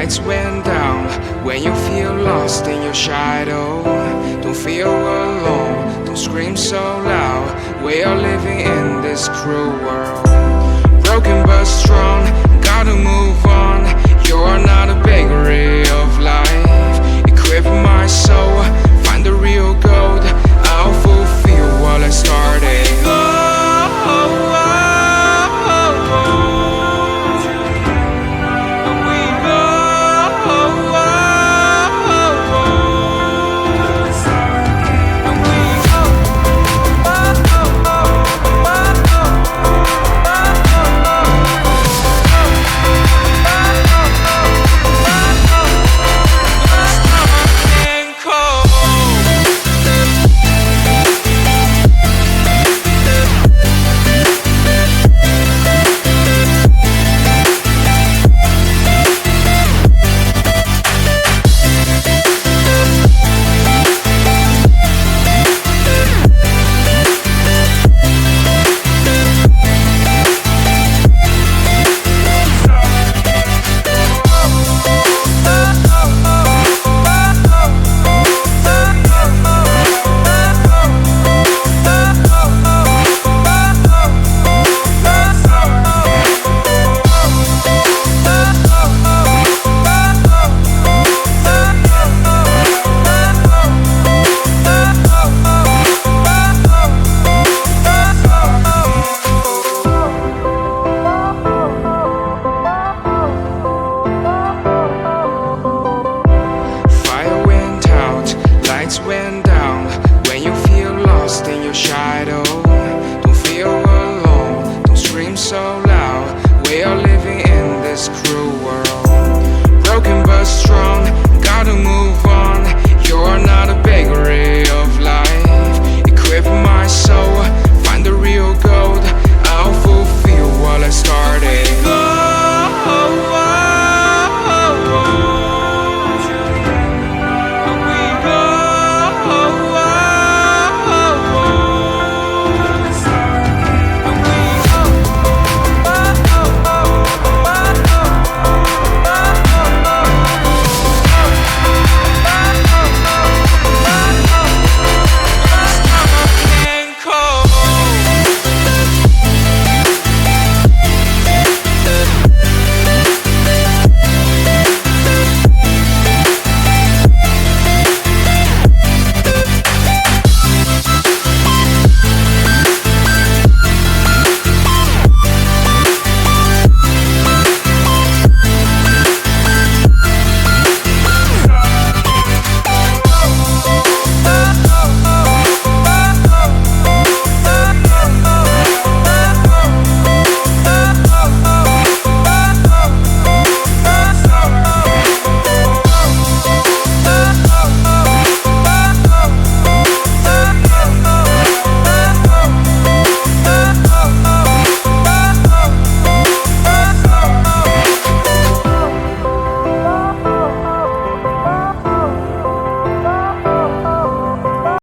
lights went down. When you feel lost in your shadow, don't feel alone, don't scream so loud. We are living in this cruel world, broken but strong, gotta move on. You're not a bakery of life, equip my soul, find the real gold. I'll fulfill what I started. Went down. When you feel lost in your shadow, don't feel alone, don't scream so loud. We are living in this cruel world.